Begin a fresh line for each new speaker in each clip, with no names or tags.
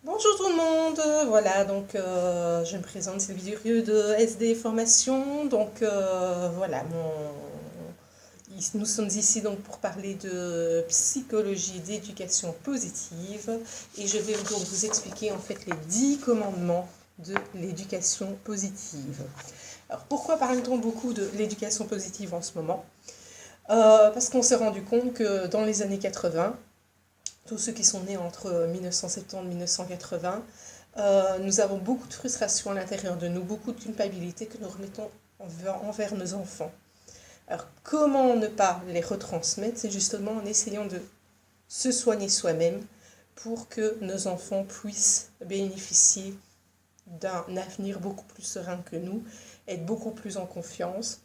Bonjour tout le monde, voilà donc je me présente Sylvie Durieux de SD Formation. Nous sommes ici donc pour parler de psychologie d'éducation positive et je vais donc vous expliquer en fait les 10 commandements de l'éducation positive. Alors pourquoi parle-t-on beaucoup de l'éducation positive en ce moment? Parce qu'on s'est rendu compte que dans les années 80, tous ceux qui sont nés entre 1970 et 1980, nous avons beaucoup de frustration à l'intérieur de nous, beaucoup de culpabilité que nous remettons envers nos enfants. Alors, comment ne pas les retransmettre? C'est justement en essayant de se soigner soi-même pour que nos enfants puissent bénéficier d'un avenir beaucoup plus serein que nous, être beaucoup plus en confiance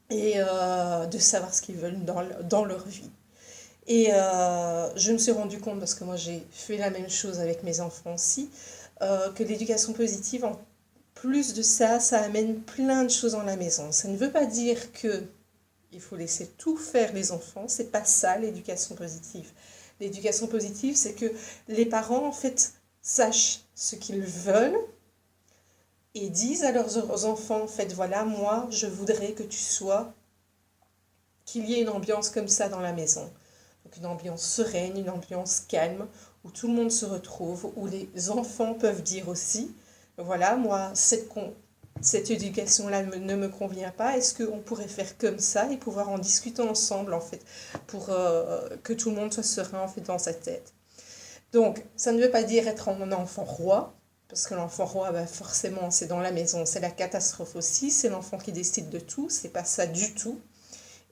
et de savoir ce qu'ils veulent dans leur vie. Et je me suis rendu compte, parce que moi j'ai fait la même chose avec mes enfants aussi, que l'éducation positive, en plus de ça, ça amène plein de choses dans la maison. Ça ne veut pas dire que il faut laisser tout faire les enfants, c'est pas ça l'éducation positive. L'éducation positive, c'est que les parents en fait sachent ce qu'ils veulent et disent à leurs enfants en fait voilà, moi je voudrais que tu sois, qu'il y ait une ambiance comme ça dans la maison. Donc une ambiance sereine, une ambiance calme, où tout le monde se retrouve, où les enfants peuvent dire aussi, voilà, moi, cette éducation-là ne me convient pas, est-ce qu'on pourrait faire comme ça et pouvoir en discuter ensemble, en fait, pour que tout le monde soit serein, en fait, dans sa tête. Donc, ça ne veut pas dire être un enfant roi, parce que l'enfant roi, bah forcément, c'est dans la maison, c'est la catastrophe aussi, c'est l'enfant qui décide de tout, c'est pas ça du tout.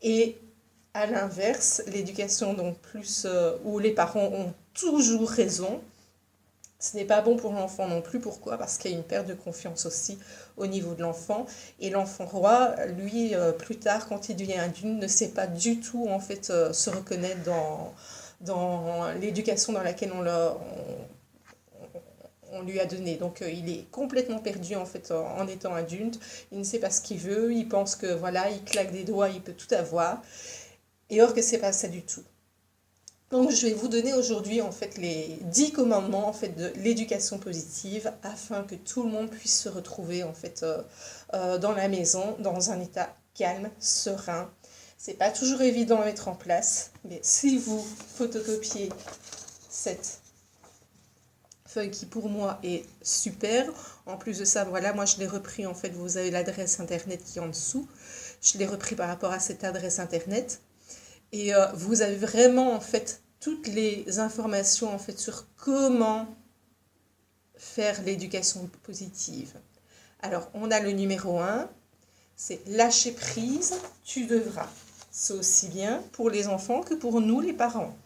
Et à l'inverse, l'éducation donc plus où les parents ont toujours raison, ce n'est pas bon pour l'enfant non plus. Pourquoi? Parce qu'il y a une perte de confiance aussi au niveau de l'enfant. Et l'enfant roi, lui, plus tard, quand il devient adulte, ne sait pas du tout en fait se reconnaître dans l'éducation dans laquelle on lui a donné. Donc il est complètement perdu en fait en étant adulte. Il ne sait pas ce qu'il veut. Il pense que voilà, il claque des doigts, il peut tout avoir. Et or que c'est pas ça du tout. Donc je vais vous donner aujourd'hui en fait les 10 commandements en fait de l'éducation positive afin que tout le monde puisse se retrouver en fait dans la maison dans un état calme, serein. C'est pas toujours évident à mettre en place, mais si vous photocopiez cette feuille qui pour moi est super, en plus de ça, voilà, moi je l'ai repris en fait, vous avez l'adresse internet qui est en dessous. Je l'ai repris par rapport à cette adresse internet. Et vous avez vraiment en fait toutes les informations en fait sur comment faire l'éducation positive. Alors on a le numéro 1, c'est lâcher prise, tu devras. C'est aussi bien pour les enfants que pour nous les parents.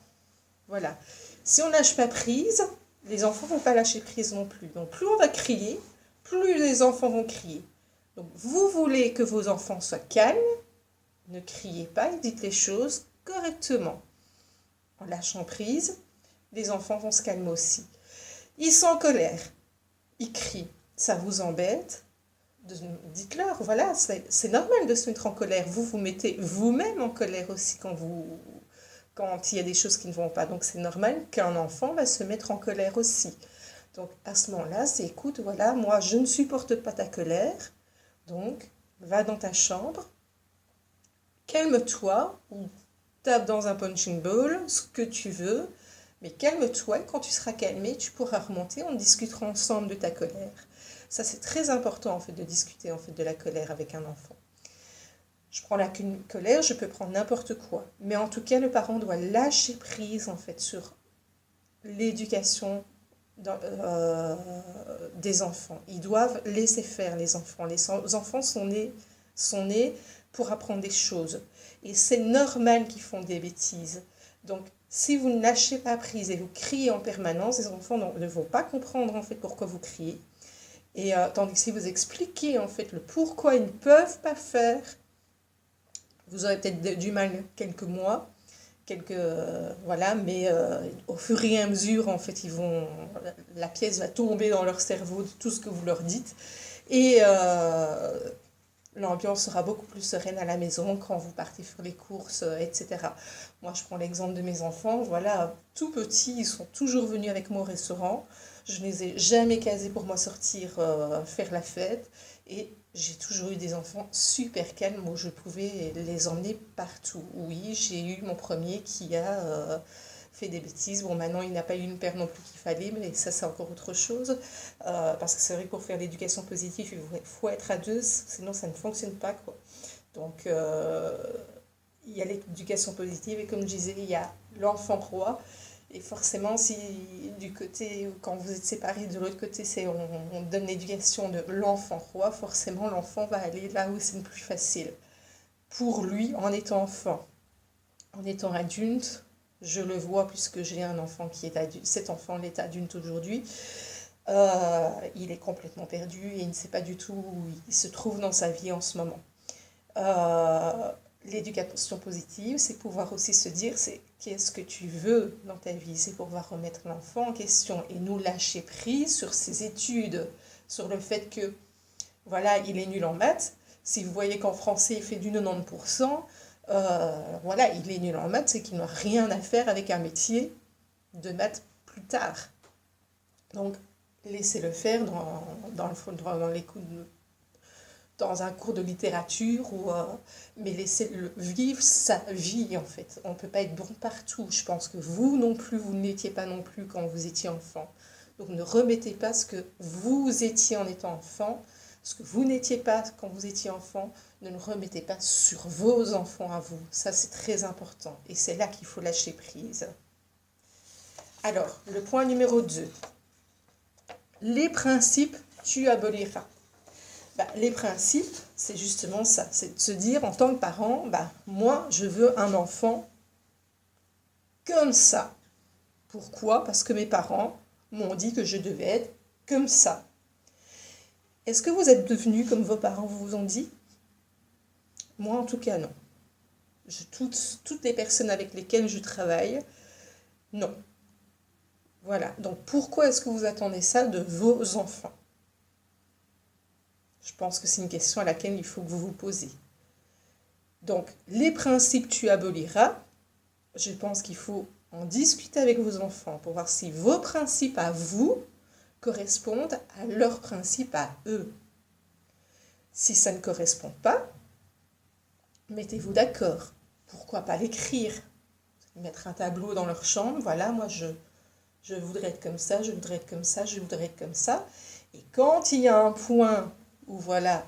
Voilà. Si on lâche pas prise, les enfants vont pas lâcher prise non plus. Donc plus on va crier, plus les enfants vont crier. Donc vous voulez que vos enfants soient calmes, ne criez pas et dites les choses correctement. En lâchant prise, les enfants vont se calmer aussi. Ils sont en colère, ils crient, ça vous embête, dites-leur, voilà, c'est normal de se mettre en colère. Vous vous mettez vous-même en colère aussi quand il y a des choses qui ne vont pas. Donc c'est normal qu'un enfant va se mettre en colère aussi. Donc à ce moment-là, c'est écoute, voilà, moi je ne supporte pas ta colère, donc va dans ta chambre, calme-toi ou tape dans un punching ball, ce que tu veux, mais calme-toi. Quand tu seras calmé, tu pourras remonter, on discutera ensemble de ta colère. Ça, c'est très important en fait de discuter en fait de la colère avec un enfant. Je prends la colère, je peux prendre n'importe quoi, mais en tout cas, le parent doit lâcher prise en fait sur l'éducation des enfants. Ils doivent laisser faire les enfants. Les enfants sont nés pour apprendre des choses. Et c'est normal qu'ils font des bêtises. Donc, si vous ne lâchez pas prise et vous criez en permanence, les enfants ne vont pas comprendre en fait pourquoi vous criez. Et tandis que si vous expliquez en fait le pourquoi ils ne peuvent pas faire, vous aurez peut-être du mal quelques mois, voilà, mais au fur et à mesure en fait la pièce va tomber dans leur cerveau de tout ce que vous leur dites et l'ambiance sera beaucoup plus sereine à la maison quand vous partez faire les courses, etc. Moi, je prends l'exemple de mes enfants. Voilà, tout petits, ils sont toujours venus avec moi au restaurant. Je ne les ai jamais casés pour moi sortir faire la fête. Et j'ai toujours eu des enfants super calmes où je pouvais les emmener partout. Oui, j'ai eu mon premier qui a fait des bêtises. Bon, maintenant, il n'a pas eu une paire non plus qu'il fallait, mais ça, c'est encore autre chose. Parce que c'est vrai que pour faire l'éducation positive, il faut être à deux, sinon ça ne fonctionne pas, quoi. Donc, il y a l'éducation positive, et comme je disais, il y a l'enfant roi. Et forcément, si du côté, quand vous êtes séparés, de l'autre côté, on donne l'éducation de l'enfant roi, forcément, l'enfant va aller là où c'est le plus facile. Pour lui, en étant enfant, en étant adulte, je le vois puisque j'ai un enfant qui est adulte, cet enfant est adulte aujourd'hui, il est complètement perdu et il ne sait pas du tout où il se trouve dans sa vie en ce moment. L'éducation positive, c'est pouvoir aussi se dire, c'est qu'est-ce que tu veux dans ta vie, c'est pouvoir remettre l'enfant en question et nous lâcher prise sur ses études, sur le fait que, voilà, il est nul en maths. Si vous voyez qu'en français, il fait du 90%, voilà, il est nul en maths, c'est qu'il n'a rien à faire avec un métier de maths plus tard. Donc, laissez-le faire dans les cours dans un cours de littérature, mais laissez-le vivre sa vie, en fait. On ne peut pas être bon partout. Je pense que vous non plus, vous ne l'étiez pas non plus quand vous étiez enfant. Donc ne remettez pas ce que vous étiez en étant enfant, ce que vous n'étiez pas quand vous étiez enfant, ne le remettez pas sur vos enfants à vous. Ça, c'est très important. Et c'est là qu'il faut lâcher prise. Alors, le point numéro 2. Les principes, tu aboliras. Les principes, c'est justement ça. C'est de se dire, en tant que parent, moi, je veux un enfant comme ça. Pourquoi? Parce que mes parents m'ont dit que je devais être comme ça. Est-ce que vous êtes devenus comme vos parents vous ont dit? Moi, en tout cas, non. Toutes les personnes avec lesquelles je travaille, non. Voilà. Donc, pourquoi est-ce que vous attendez ça de vos enfants? Je pense que c'est une question à laquelle il faut que vous vous posiez. Donc, les principes, tu aboliras. Je pense qu'il faut en discuter avec vos enfants pour voir si vos principes à vous correspondent à leurs principes à eux. Si ça ne correspond pas, mettez-vous d'accord. Pourquoi pas l'écrire? Mettre un tableau dans leur chambre. Voilà, moi, je voudrais être comme ça, je voudrais être comme ça, je voudrais être comme ça. Et quand il y a un point où voilà,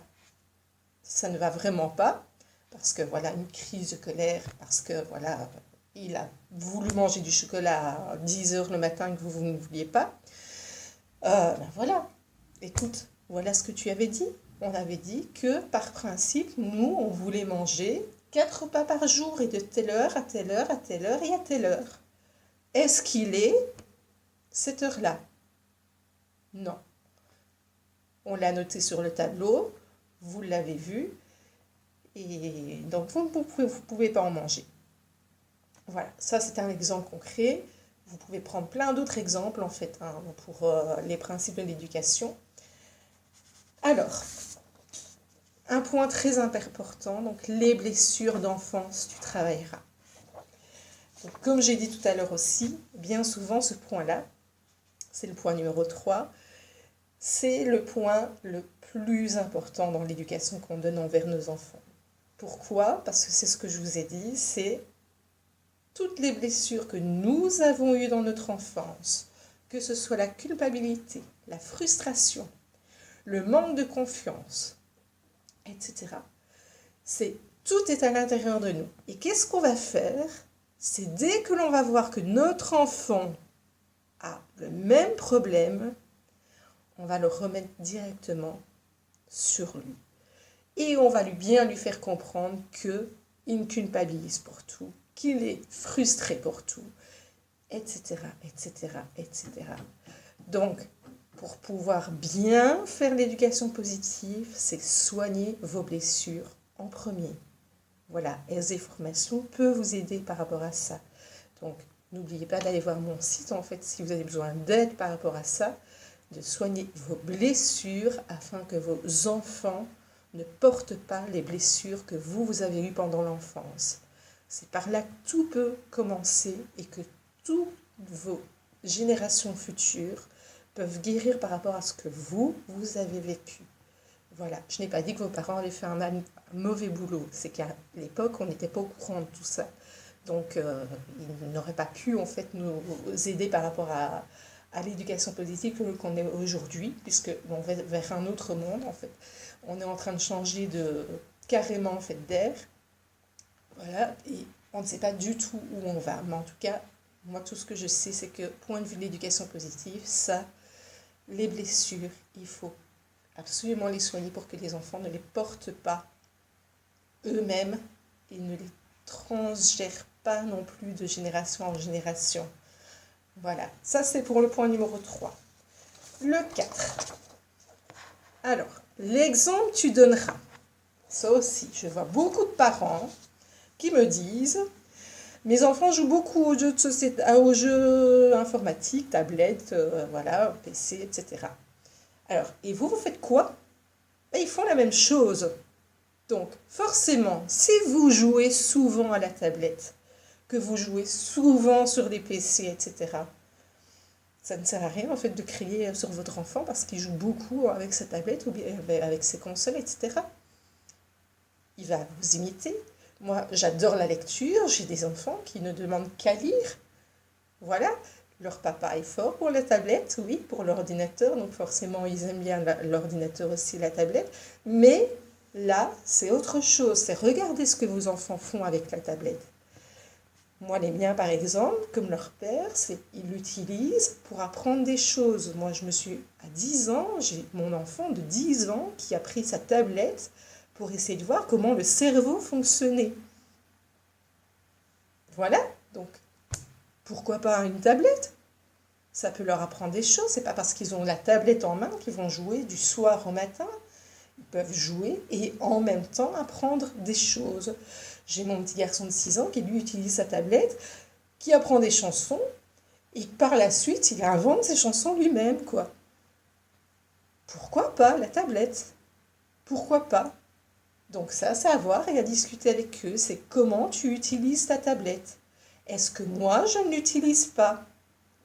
ça ne va vraiment pas, parce que voilà, une crise de colère, parce que voilà, il a voulu manger du chocolat à 10h le matin que vous ne vouliez pas, voilà, écoute, voilà ce que tu avais dit. On avait dit que par principe, nous, on voulait manger 4 repas par jour et de telle heure à telle heure, à telle heure et à telle heure. Est-ce qu'il est cette heure-là? Non. On l'a noté sur le tableau, vous l'avez vu, et donc vous ne pouvez pas en manger. Voilà, ça c'est un exemple concret. Vous pouvez prendre plein d'autres exemples en fait pour les principes de l'éducation. Alors, un point très important, donc les blessures d'enfance, tu travailleras. Donc, comme j'ai dit tout à l'heure aussi, bien souvent ce point-là, c'est le point numéro 3, c'est le point le plus important dans l'éducation qu'on donne envers nos enfants. Pourquoi? Parce que c'est ce que je vous ai dit, c'est toutes les blessures que nous avons eues dans notre enfance, que ce soit la culpabilité, la frustration, le manque de confiance, etc. Tout est à l'intérieur de nous. Et qu'est-ce qu'on va faire? C'est dès que l'on va voir que notre enfant a le même problème, on va le remettre directement sur lui. Et on va bien lui faire comprendre qu'il culpabilise pour tout, qu'il est frustré pour tout, etc., etc., etc. Donc, pour pouvoir bien faire l'éducation positive, c'est soigner vos blessures en premier. Voilà, SE Formation peut vous aider par rapport à ça. Donc, n'oubliez pas d'aller voir mon site, en fait, si vous avez besoin d'aide par rapport à ça, de soigner vos blessures afin que vos enfants ne porte pas les blessures que vous avez eues pendant l'enfance. C'est par là que tout peut commencer et que toutes vos générations futures peuvent guérir par rapport à ce que vous avez vécu. Voilà, je n'ai pas dit que vos parents avaient fait un mauvais boulot, c'est qu'à l'époque, on n'était pas au courant de tout ça. Donc, ils n'auraient pas pu, en fait, nous aider par rapport à l'éducation positive qu'on est aujourd'hui, puisque on va vers un autre monde, en fait. On est en train de changer carrément, en fait, d'air. Voilà, et on ne sait pas du tout où on va. Mais en tout cas, moi, tout ce que je sais, c'est que, point de vue de l'éducation positive, ça, les blessures, il faut absolument les soigner pour que les enfants ne les portent pas eux-mêmes et ne les transgèrent pas non plus de génération en génération. Voilà, ça c'est pour le point numéro 3. Le 4. Alors, l'exemple tu donneras. Ça aussi, je vois beaucoup de parents qui me disent « Mes enfants jouent beaucoup aux jeux de société, aux jeux informatiques, tablettes, voilà, PC, etc. » Alors, et vous faites quoi? Ils font la même chose. Donc, forcément, si vous jouez souvent à la tablette, que vous jouez souvent sur les PC, etc., ça ne sert à rien en fait de crier sur votre enfant parce qu'il joue beaucoup avec sa tablette ou bien avec ses consoles, etc. Il va vous imiter. Moi, j'adore la lecture, j'ai des enfants qui ne demandent qu'à lire. Voilà, leur papa est fort pour la tablette, oui, pour l'ordinateur, donc forcément ils aiment bien l'ordinateur aussi, la tablette, mais là, c'est autre chose, c'est regarder ce que vos enfants font avec la tablette. Moi, les miens, par exemple, comme leur père, ils l'utilisent pour apprendre des choses. Moi, à 10 ans, j'ai mon enfant de 10 ans qui a pris sa tablette pour essayer de voir comment le cerveau fonctionnait. Voilà, donc pourquoi pas une tablette? Ça peut leur apprendre des choses. C'est pas parce qu'ils ont la tablette en main qu'ils vont jouer du soir au matin. Ils peuvent jouer et en même temps apprendre des choses. J'ai mon petit garçon de 6 ans qui lui utilise sa tablette, qui apprend des chansons et par la suite il invente ses chansons lui-même, quoi. Pourquoi pas la tablette? Pourquoi pas? Donc ça, c'est à voir et à discuter avec eux. C'est comment tu utilises ta tablette. Est-ce que moi, je ne l'utilise pas?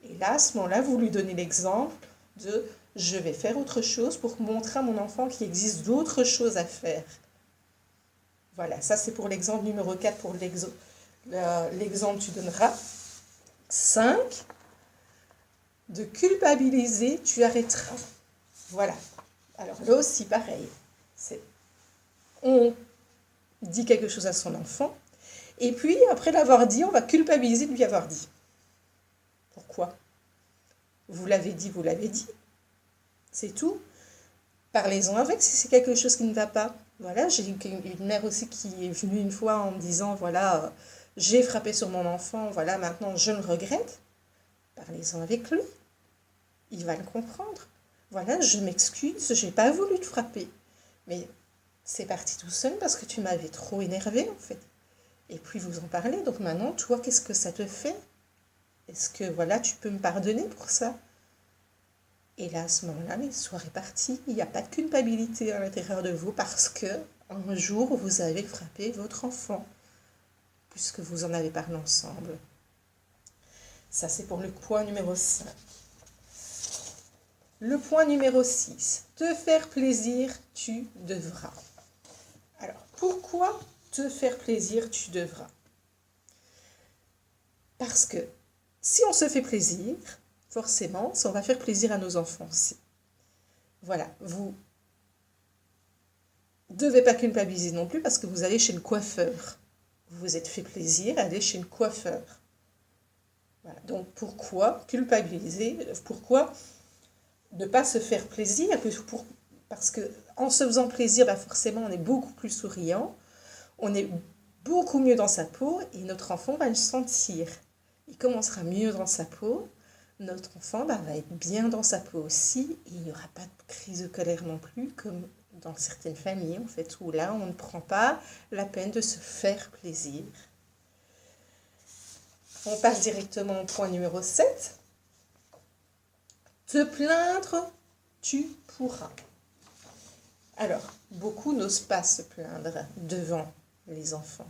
Et là, à ce moment-là, vous lui donnez l'exemple de « je vais faire autre chose pour montrer à mon enfant qu'il existe d'autres choses à faire ». Voilà, ça c'est pour l'exemple numéro 4, pour l'exemple tu donneras. 5, de culpabiliser, tu arrêteras. Voilà. Alors là aussi, pareil. On dit quelque chose à son enfant, et puis après l'avoir dit, on va culpabiliser de lui avoir dit. Pourquoi? Vous l'avez dit, vous l'avez dit. C'est tout. Parlez-en avec si c'est quelque chose qui ne va pas. Voilà, j'ai une mère aussi qui est venue une fois en me disant, voilà, j'ai frappé sur mon enfant, voilà, maintenant je le regrette. Parlez-en avec lui. Il va le comprendre. Voilà, je m'excuse, j'ai pas voulu te frapper. Mais c'est parti tout seul parce que tu m'avais trop énervé en fait. Et puis vous en parlez. Donc maintenant, toi, qu'est-ce que ça te fait? Est-ce que, voilà, tu peux me pardonner pour ça? Et là, à ce moment-là, l'histoire est partie. Il n'y a pas de culpabilité à l'intérieur de vous parce que un jour, vous avez frappé votre enfant, puisque vous en avez parlé ensemble. Ça, c'est pour le point numéro 5. Le point numéro 6. Te faire plaisir, tu devras. Alors, pourquoi te faire plaisir, tu devras? Parce que si on se fait plaisir, forcément, ça on va faire plaisir à nos enfants aussi. Voilà, vous ne devez pas culpabiliser non plus parce que vous allez chez le coiffeur. Vous vous êtes fait plaisir, allez chez le coiffeur. Voilà, donc pourquoi culpabiliser? Pourquoi ne pas se faire plaisir? Parce qu'en se faisant plaisir, forcément, on est beaucoup plus souriant, on est beaucoup mieux dans sa peau et notre enfant va le sentir. Et comme on sera mieux dans sa peau, notre enfant va être bien dans sa peau aussi et il n'y aura pas de crise de colère non plus comme dans certaines familles en fait où là on ne prend pas la peine de se faire plaisir. On passe directement au point numéro 7. Te plaindre, tu pourras. Alors, beaucoup n'osent pas se plaindre devant les enfants.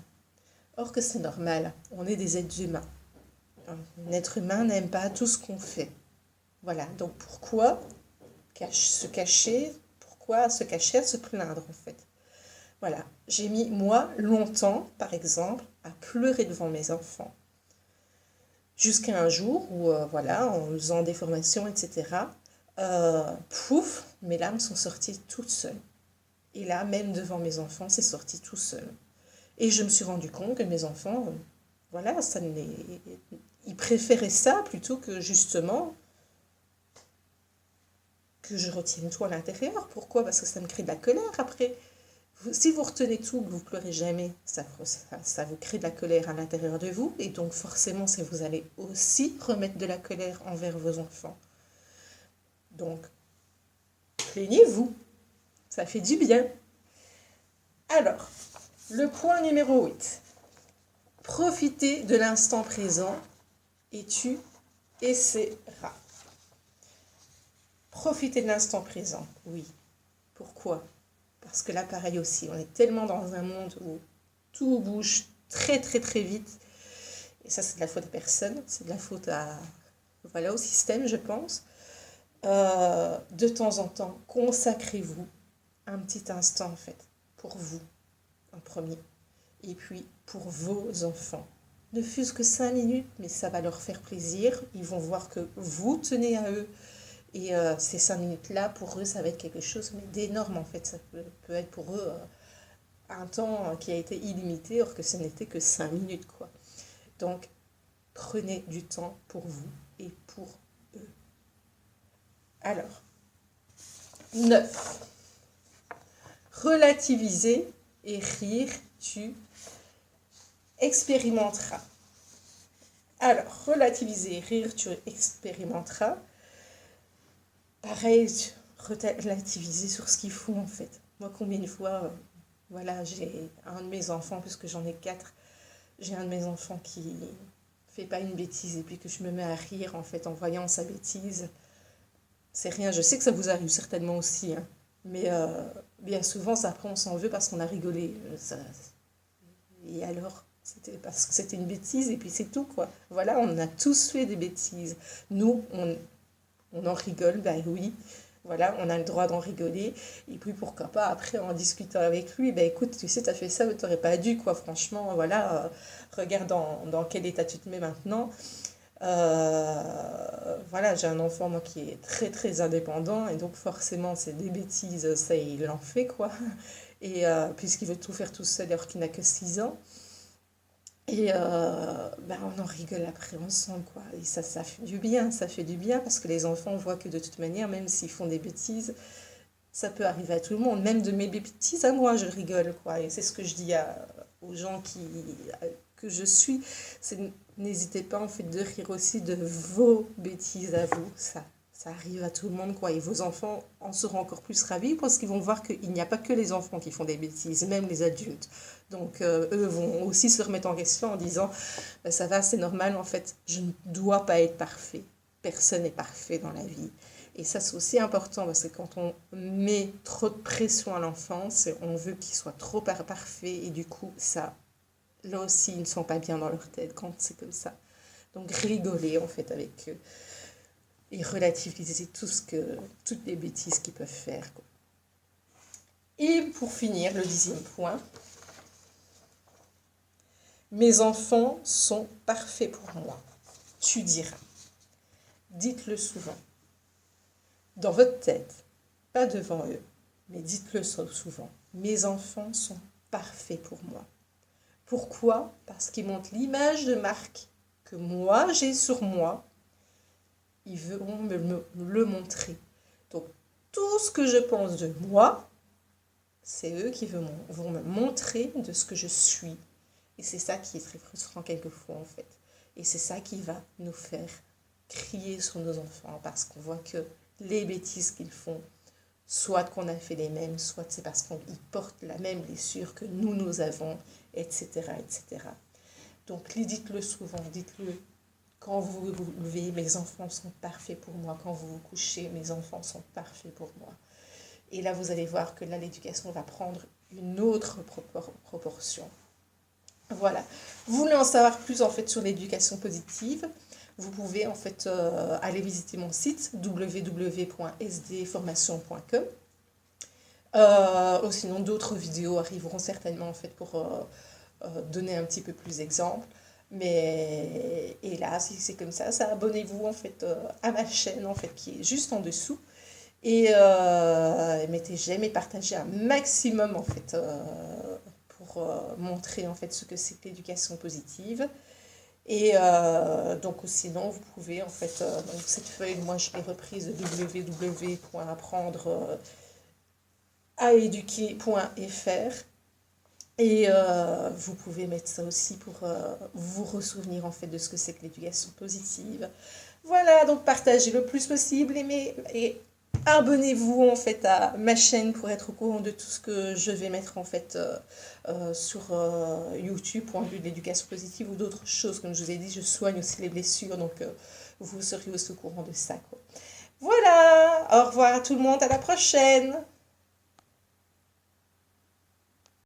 Or que c'est normal, on est des êtres humains. Un être humain n'aime pas tout ce qu'on fait. Voilà, donc pourquoi se cacher à se plaindre en fait? Voilà, j'ai mis moi longtemps, par exemple, à pleurer devant mes enfants. Jusqu'à un jour où, voilà, en faisant des formations, etc., pouf, mes larmes sont sorties toutes seules. Et là, même devant mes enfants, c'est sorti tout seul. Et je me suis rendu compte que mes enfants, voilà, ils préféraient ça plutôt que justement que je retienne tout à l'intérieur. Pourquoi? Parce que ça me crée de la colère après. Si vous retenez tout, que vous pleurez jamais, ça vous crée de la colère à l'intérieur de vous. Et donc forcément, vous allez aussi remettre de la colère envers vos enfants. Donc, plaignez-vous. Ça fait du bien. Alors, le point numéro 8. Profitez de l'instant présent et tu essaieras. Profitez de l'instant présent, oui. Pourquoi? Parce que là, pareil aussi, on est tellement dans un monde où tout bouge très très très vite. Et ça, c'est de la faute des personnes, c'est de la faute voilà, au système, je pense. De temps en temps, consacrez-vous un petit instant, en fait, pour vous, en premier. Et puis, pour vos enfants. Ne fût-ce que 5 minutes, mais ça va leur faire plaisir. Ils vont voir que vous tenez à eux. Et ces 5 minutes-là, pour eux, ça va être quelque chose d'énorme, en fait. Ça peut être pour eux un temps qui a été illimité, or que ce n'était que 5 minutes, quoi. Donc, prenez du temps pour vous et pour eux. Alors, 9. Relativiser et rire, tu expérimenteras. Alors, relativiser et rire, tu expérimenteras. Pareil, relativiser sur ce qu'ils font en fait. Moi, combien de fois, voilà, j'ai un de mes enfants, puisque j'en ai 4, j'ai un de mes enfants qui fait pas une bêtise et puis que je me mets à rire en fait en voyant sa bêtise. C'est rien, je sais que ça vous arrive certainement aussi, hein, mais bien souvent, après on s'en veut parce qu'on a rigolé. Et alors, c'était parce que c'était une bêtise et puis c'est tout quoi. Voilà, on a tous fait des bêtises. Nous, on en rigole, ben oui, voilà, on a le droit d'en rigoler. Et puis pourquoi pas, après, en discutant avec lui, ben écoute, tu sais, t'as fait ça, mais t'aurais pas dû, quoi, franchement, voilà, regarde dans quel état tu te mets maintenant. Voilà, j'ai un enfant, moi, qui est très, très indépendant, et donc forcément, c'est des bêtises, ça, il en fait, quoi. Et puisqu'il veut tout faire tout seul alors qu'il n'a que 6 ans. Et ben on en rigole après ensemble, quoi. Et ça fait du bien, ça fait du bien parce que les enfants voient que de toute manière, même s'ils font des bêtises, ça peut arriver à tout le monde. Même de mes bêtises à moi, je rigole, quoi. Et c'est ce que je dis aux gens que je suis, c'est n'hésitez pas en fait de rire aussi de vos bêtises à vous. Ça arrive à tout le monde, quoi. Et vos enfants en seront encore plus ravis parce qu'ils vont voir qu'il n'y a pas que les enfants qui font des bêtises, même les adultes. Donc, eux vont aussi se remettre en question en disant bah, ça va, c'est normal, en fait, je ne dois pas être parfait. Personne n'est parfait dans la vie. Et ça, c'est aussi important parce que quand on met trop de pression à l'enfant, on veut qu'il soit trop parfait et du coup, ça, là aussi, ils ne sont pas bien dans leur tête quand c'est comme ça. Donc, rigoler en fait avec eux et relativiser toutes les bêtises qu'ils peuvent faire, quoi. Et pour finir, le 10e point, mes enfants sont parfaits pour moi. Tu diras. Dites-le souvent. Dans votre tête, pas devant eux, mais dites-le souvent. Mes enfants sont parfaits pour moi. Pourquoi? Parce qu'ils montrent l'image de marque que moi j'ai sur moi. Ils vont me le montrer. Donc, tout ce que je pense de moi, c'est eux qui vont me montrer de ce que je suis. Et c'est ça qui est très frustrant quelquefois, en fait. Et c'est ça qui va nous faire crier sur nos enfants, parce qu'on voit que les bêtises qu'ils font, soit qu'on a fait les mêmes, soit c'est parce qu'ils portent la même blessure que nous avons, etc., etc. Donc, dites-le souvent, dites-le. Quand vous vous levez, mes enfants sont parfaits pour moi. Quand vous vous couchez, mes enfants sont parfaits pour moi. Et là, vous allez voir que là, l'éducation va prendre une autre proportion. Voilà. Vous voulez en savoir plus en fait sur l'éducation positive, vous pouvez en fait aller visiter mon site www.sdformation.com. Ou sinon d'autres vidéos arriveront certainement en fait pour donner un petit peu plus d'exemples. Mais et là, si c'est comme ça, abonnez-vous en fait à ma chaîne en fait qui est juste en dessous. Et mettez j'aime et partagez un maximum en fait pour montrer en fait ce que c'est que l'éducation positive. Et donc sinon vous pouvez en fait, donc cette feuille, moi je l'ai reprise de www.apprendre-à-éduquer.fr. Et vous pouvez mettre ça aussi pour vous ressouvenir en fait de ce que c'est que l'éducation positive. Voilà, donc partagez le plus possible, aimez et abonnez-vous en fait à ma chaîne pour être au courant de tout ce que je vais mettre en fait sur YouTube, point de vue de l'éducation positive ou d'autres choses. Comme je vous ai dit, je soigne aussi les blessures, donc vous serez aussi au courant de ça, quoi. Voilà, au revoir à tout le monde, à la prochaine.